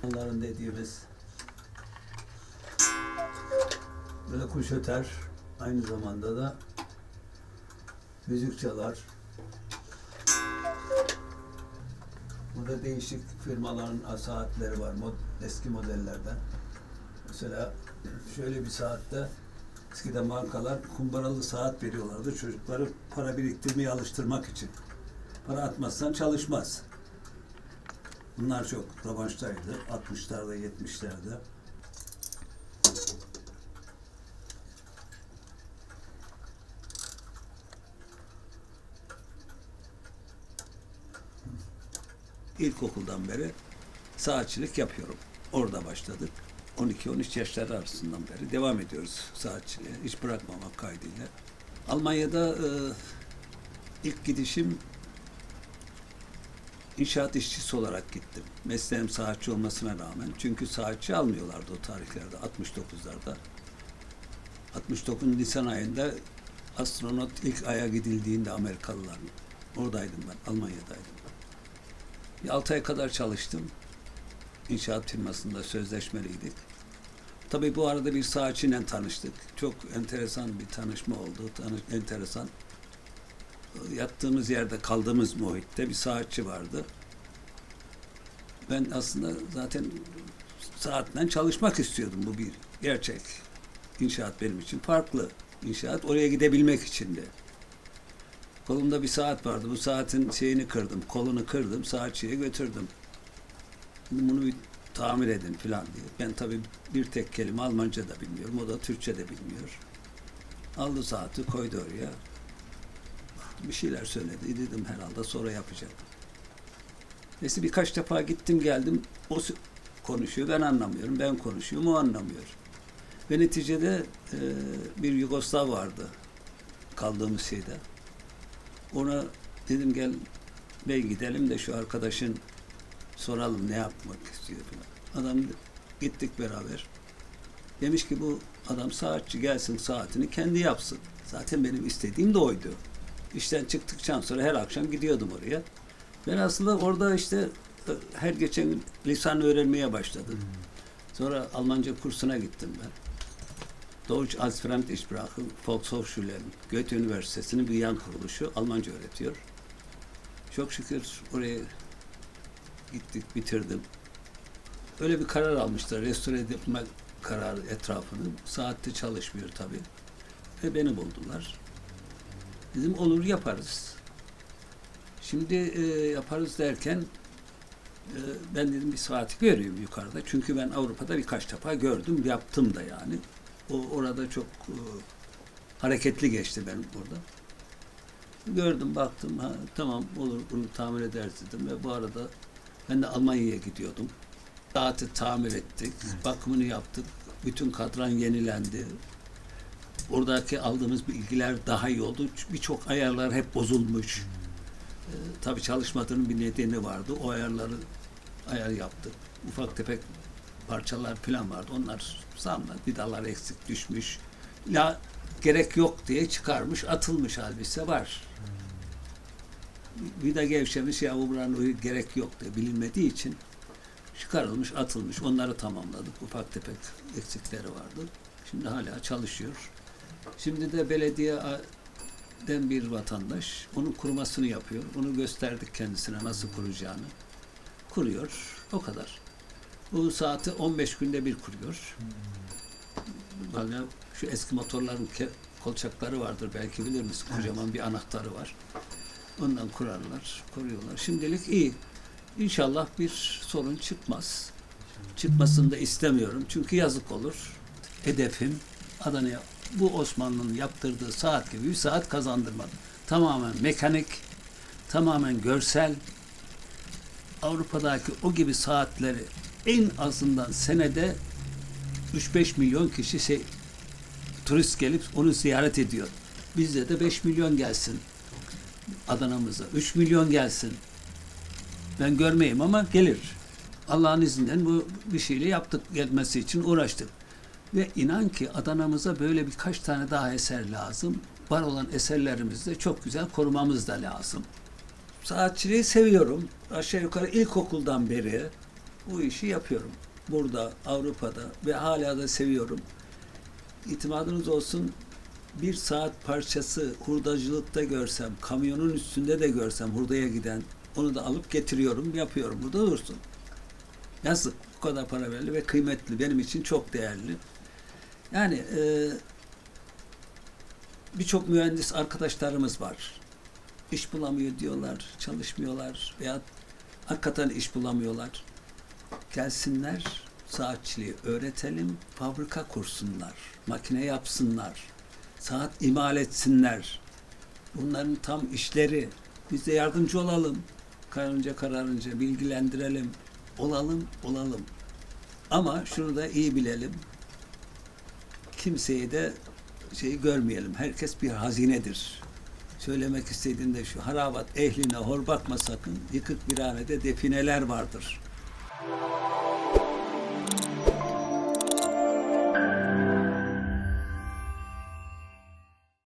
Onların dediğimiz böyle kuş öter, aynı zamanda da müzik çalar. Burada değişik firmaların saatleri var, eski modellerden. Mesela şöyle bir saatte eskiden bankalar kumbaralı saat veriyorlardı çocukları para biriktirmeye alıştırmak için. Para atmazsan çalışmaz. Bunlar çok revaçtaydı 60'larda 70'lerde. İlkokuldan beri saatçilik yapıyorum. Orada başladık. 12-13 yaşları arasından beri devam ediyoruz saatçiliğe. Hiç bırakmamak kaydıyla. Almanya'da ilk gidişim inşaat işçisi olarak gittim. Mesleğim saatçi olmasına rağmen. Çünkü saatçi almıyorlardı o tarihlerde, 69'larda. 69 Nisan ayında astronot ilk Ay'a gidildiğinde Amerikalıların. Oradaydım ben, Almanya'daydım. 6 ay kadar çalıştım. İnşaat firmasında sözleşmeliydik. Tabii bu arada bir saatçiyle tanıştık. Çok enteresan bir tanışma oldu. Enteresan. Yattığımız yerde, kaldığımız muhitte bir saatçi vardı. Ben aslında zaten saatle çalışmak istiyordum. Bu bir gerçek. İnşaat benim için farklı. İnşaat oraya gidebilmek içindi. Kolumda bir saat vardı. Bu saatin şeyini kırdım, kolunu kırdım, saatçiye götürdüm. Bunu bir tamir edin falan diye. Ben tabii bir tek kelime Almanca da bilmiyorum. O da Türkçe de bilmiyor. Aldı saati, koydu oraya. Bir şeyler söyledi. Dedim herhalde sonra yapacak. Neyse birkaç defa gittim geldim. O konuşuyor, ben anlamıyorum. Ben konuşuyorum, o anlamıyor. Ve neticede bir Yugoslav vardı kaldığımız şeyde. Ona dedim gel bey gidelim de şu arkadaşın soralım ne yapmak istiyor falan. Adam gittik beraber. Demiş ki bu adam saatçi gelsin saatini kendi yapsın. Zaten benim istediğim de oydu. İşten çıktıktan sonra her akşam gidiyordum oraya. Ben aslında orada işte her geçen gün lisan öğrenmeye başladım. Sonra Almanca kursuna gittim ben. Deutsch als Fremdsprache Volkshochschule Goethe Üniversitesi'nin bir yan kuruluşu Almanca öğretiyor. Çok şükür oraya gittik, bitirdim. Öyle bir karar almışlar, restore etme kararı etrafını. Saatte çalışmıyor tabii. Ve beni buldular. Dedim olur yaparız. Şimdi yaparız derken ben dedim bir saati görüyorum yukarıda. Çünkü ben Avrupa'da birkaç defa gördüm, yaptım da yani. Orada çok hareketli geçti benim burada. Gördüm, baktım, ha, tamam olur bunu tamir ederiz dedim ve bu arada ben de Almanya'ya gidiyordum. Saati tamir ettik, bakımını yaptık, bütün kadran yenilendi. Oradaki aldığımız bilgiler daha iyi oldu. Birçok ayarlar hep bozulmuş. Tabii çalışmadığının bir nedeni vardı. O ayar yaptık. Ufak tefek parçalar falan vardı. Onlar zamanla vidalar eksik düşmüş. Ya gerek yok diye çıkarmış, atılmış halbise var. Vida gevşemiş ya buranın gerek yok diye bilinmediği için çıkarılmış, atılmış. Onları tamamladık. Ufak tefek eksikleri vardı. Şimdi hala çalışıyor. Şimdi de belediyeden bir vatandaş onun kurumasını yapıyor. Onu gösterdik kendisine nasıl kuracağını. Kuruyor. O kadar. Bu saati 15 günde bir kuruyor. Yani şu eski motorların kolçakları vardır belki bilir misin? Kocaman bir anahtarı var. Ondan kurarlar, koruyorlar. Şimdilik iyi. İnşallah bir sorun çıkmaz. Çıkmasını da istemiyorum. Çünkü yazık olur. Hedefim Adana'ya bu Osmanlı'nın yaptırdığı saat gibi bir saat kazandırmak. Tamamen mekanik, tamamen görsel. Avrupa'daki o gibi saatleri en azından senede 3-5 milyon kişi turist gelip onu ziyaret ediyor. Bizde de 5 milyon gelsin Adana'mıza. 3 milyon gelsin. Ben görmeyeyim ama gelir. Allah'ın izniyle bu bir şeyle yaptık, gelmesi için uğraştık. Ve inan ki Adana'mıza böyle birkaç tane daha eser lazım. Var olan eserlerimizi de çok güzel korumamız da lazım. Saatçiliği seviyorum. Aşağı yukarı ilkokuldan beri bu işi yapıyorum. Burada, Avrupa'da ve hala da seviyorum. İtimadınız olsun, bir saat parçası hurdacılıkta görsem, kamyonun üstünde de görsem hurdaya giden, onu da alıp getiriyorum, yapıyorum. Burada dursun. Yazık. Bu kadar para verildi ve kıymetli. Benim için çok değerli. Yani birçok mühendis arkadaşlarımız var. İş bulamıyor diyorlar, çalışmıyorlar veya hakikaten iş bulamıyorlar. Gelsinler, saatçiliği öğretelim, fabrika kursunlar, makine yapsınlar, saat imal etsinler. Bunların tam işleri. Biz de yardımcı olalım. Kararınca bilgilendirelim. Olalım. Ama şunu da iyi bilelim. Kimseyi de görmeyelim. Herkes bir hazinedir. Söylemek istediğim de şu: harabat ehline hor bakma sakın. Yıkık bir hanede defineler vardır.